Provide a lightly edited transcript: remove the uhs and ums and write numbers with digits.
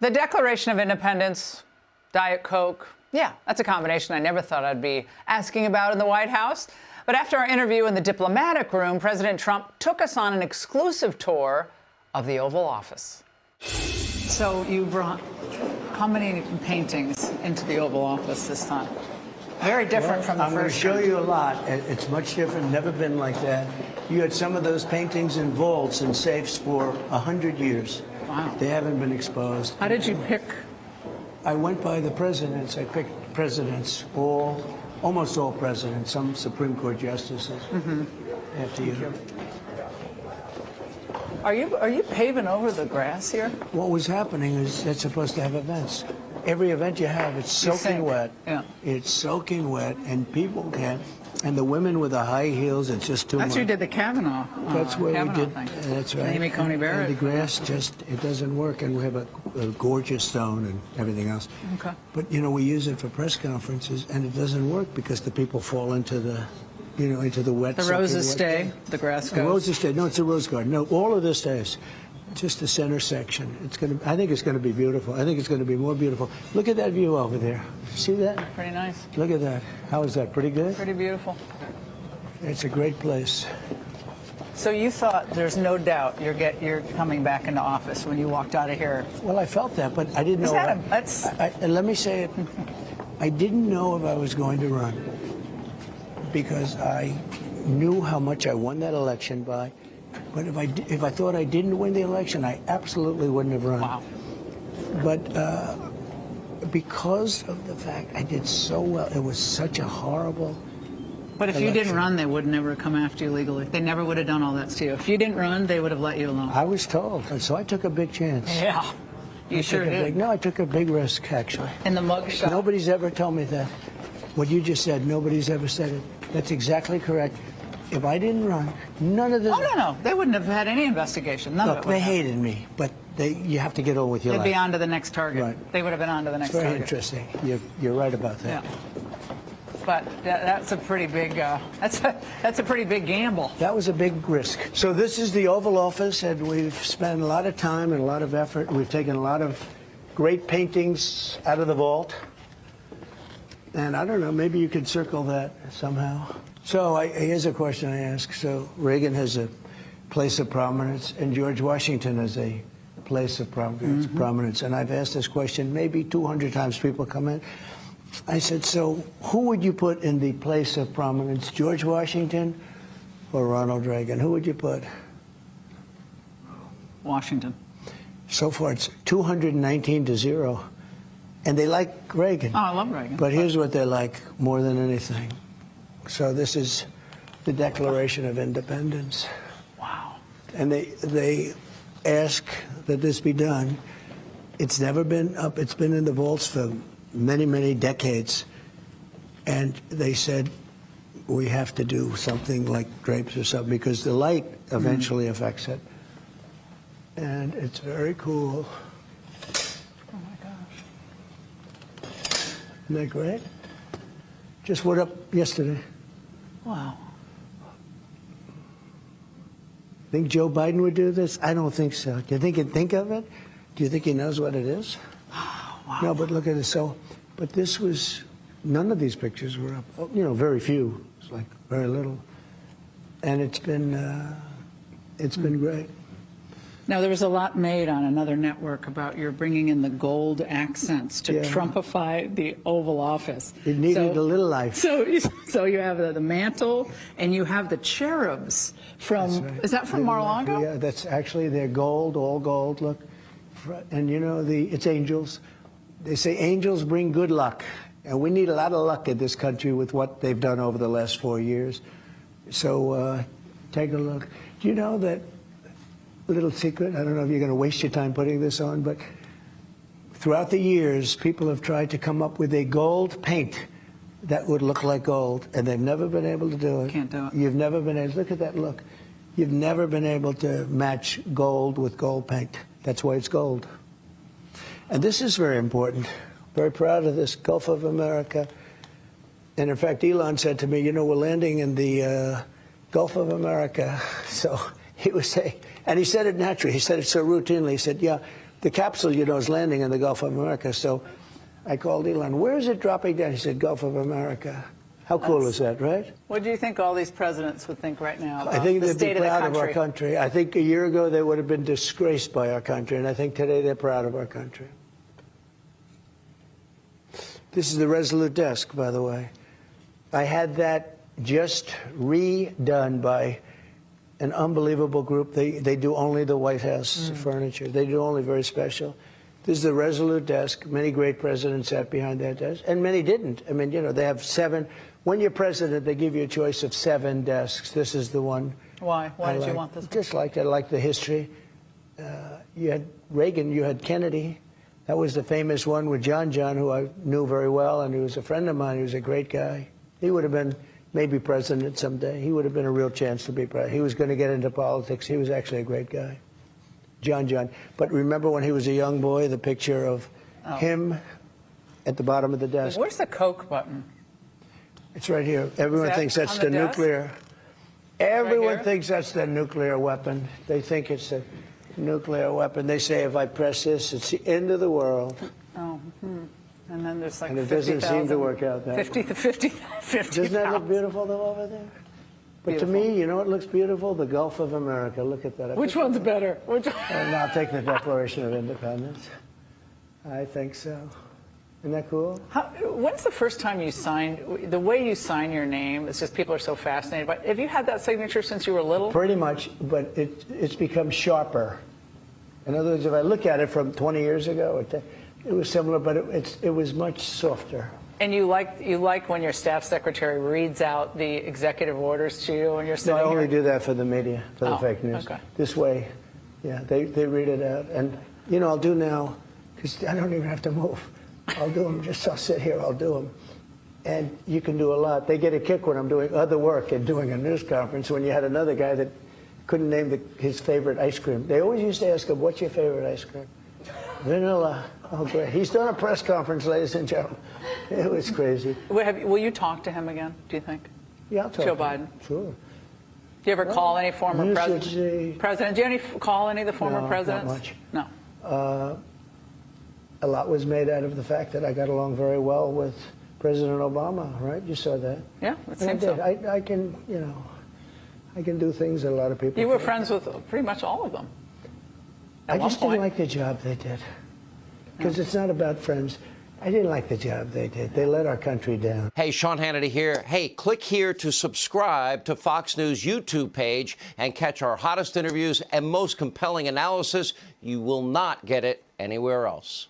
The Declaration of Independence, Diet Coke, yeah, that's a combination I never thought I'd be asking about in the White House. But after our interview in the diplomatic room, President Trump took us on an exclusive tour of the Oval Office. So you brought how many paintings into the Oval Office this time? Very different from the I'm first going to show time. you a lot. It's much different, never been like that. You had some of those paintings in vaults and safes for 100 years. Wow. They haven't been exposed. How did you pick? I went by the presidents. I picked presidents, almost all presidents, some Supreme Court justices. After you. Are you paving over the grass here? What was happening is that's supposed to have events. Every event you have, it's soaking wet. Yeah. It's soaking wet, and people can't. And the women with the high heels, it's just too much. That's who did the Kavanaugh. That's where Kavanaugh we did. thing. That's right. Amy Coney Barrett. And the grass it doesn't work, and we have a gorgeous stone and everything else. Okay. But we use it for press conferences, and it doesn't work because the people fall into the, into the wet. The roses stay. The grass goes. The roses stay. No, it's a rose garden. No, all of this stays. Just the center section. I think it's going to be beautiful. I think it's going to be more beautiful. Look at that view over there. See that? Pretty nice. Look at that. How is that? Pretty good? Pretty beautiful. It's a great place. So you thought there's no doubt you're coming back into office when you walked out of here. Well, I felt that, but I didn't know. And let me say it. I didn't know if I was going to run because I knew how much I won that election by. But if I thought I didn't win the election, I absolutely wouldn't have run. Wow. But because of the fact I did so well, it was such a horrible. But if you didn't run, they would never come after you legally. They never would have done all that to you. If you didn't run, they would have let you alone. I was told, so I took a big chance. Yeah, you sure did. No, I took a big risk, actually. In the mug shot. Nobody's ever told me that. What you just said, nobody's ever said it. That's exactly correct. If I didn't run, none of this. Oh, no. They wouldn't have had any investigation. None of it Look, would they have. hated me, but you have to get on with your life. They'd be on to the next target. Right. They would have been on to the next Very target. interesting. You're right about that. Yeah. But that's a pretty big that's a pretty big gamble. That was a big risk. So this is the Oval Office, and we've spent a lot of time and a lot of effort. We've taken a lot of great paintings out of the vault. And I don't know, maybe you could circle that somehow. So here's a question I ask. So Reagan has a place of prominence, and George Washington has a place of prominence. And I've asked this question maybe 200 times. People come in. I said, so who would you put in the place of prominence, George Washington or Ronald Reagan? Who would you put? Washington. So far, it's 219-0. And they like Reagan. Oh, I love Reagan. But here's what they like more than anything. So this is the Declaration of Independence. Wow. And they ask that this be done. It's never been up. It's been in the vaults for many, many decades. And they said, we have to do something like drapes or something because the light eventually affects it. And it's very cool. Oh, my gosh. Isn't that great? Just went up yesterday. Wow. Think Joe Biden would do this? I don't think so. Do you think he'd think of it? Do you think he knows what it is? Wow. No, but look at it. So, but this was, none of these pictures were up. Very few. It's like very little. And it's been great. Now, there was a lot made on another network about your bringing in the gold accents to Trumpify the Oval Office. It needed a little life. So you have the mantle and you have the cherubs from, is that from Mar-a-Lago? Yeah, that's actually, they're gold, all gold, look. And it's angels. They say angels bring good luck. And we need a lot of luck in this country with what they've done over the last 4 years. So take a look. Do you know that little secret? I don't know if you're going to waste your time putting this on, but throughout the years, people have tried to come up with a gold paint that would look like gold, and they've never been able to do it. Can't do it. You've never been able, look at that look. You've never been able to match gold with gold paint. That's why it's gold. And this is very important. Very proud of this, Gulf of America. And in fact, Elon said to me, we're landing in the Gulf of America. So he was saying, and he said it naturally. He said it so routinely. He said, yeah, the capsule, you know, is landing in the Gulf of America. So I called Elon, where is it dropping down? He said, Gulf of America. How cool is that, right? What do you think all these presidents would think right now about I think the they'd state be proud of the of our country? country. I think a year ago they would have been disgraced by our country, and I think today they're proud of our country. This is the Resolute desk, by the way. I had that just redone by an unbelievable group. They do only the White House furniture. They do only very special. This is the Resolute desk. Many great presidents sat behind that desk, and many didn't. I mean, you know, they have 7. When you're president, they give you a choice of 7 desks. This is the one. Why? Why did you want this one? Just like I like the history. You had Reagan, you had Kennedy. That was the famous one with John, who I knew very well, and he was a friend of mine. He was a great guy. He would have been maybe president someday. He would have been a real chance to be president. He was going to get into politics. He was actually a great guy. John. But remember when he was a young boy, the picture of him at the bottom of the desk? Where's the Coke button? It's right here. Everyone thinks that's the nuclear. Everyone thinks that's the nuclear weapon. They think it's a nuclear weapon. They say if I press this, it's the end of the world. Oh, And then there's like 50,000. And it doesn't seem to work out that way. 50. Doesn't that look beautiful, though, over there? But to me, you know what looks beautiful? The Gulf of America. Look at that. Which one's better? Which one? And I'll take the Declaration of Independence. I think so. Isn't that cool? When's the first time you signed? The way you sign your name, it's just people are so fascinated. But have you had that signature since you were little? Pretty much, but it's become sharper. In other words, if I look at it from 20 years ago, it was similar, but it was much softer. And you like when your staff secretary reads out the executive orders to you, and you're sitting No, I only here? do that for the media, for the fake news. Okay. This way, yeah, they read it out, and you know I'll do now because I don't even have to move. I'll do them. I'll sit here. I'll do them, and you can do a lot. They get a kick when I'm doing other work and doing a news conference. When you had another guy that couldn't name his favorite ice cream, they always used to ask him, "What's your favorite ice cream?" Vanilla. Oh, great. He's done a press conference, ladies and gentlemen. It was crazy. Will you talk to him again, do you think? Yeah, I'll talk Joe to Biden. him. Sure. Do you ever call any former president? Do you call any of the former presidents? Not much. No. A lot was made out of the fact that I got along very well with President Obama, right? You saw that. Yeah, it And I seems did. so. I can, you know, I can do things that a lot of people You were can't. friends with pretty much all of them. I just didn't like the job they did. Because it's not about friends. I didn't like the job they did. They let our country down. Hey, Sean Hannity here. Hey, click here to subscribe to Fox News YouTube page and catch our hottest interviews and most compelling analysis. You will not get it anywhere else.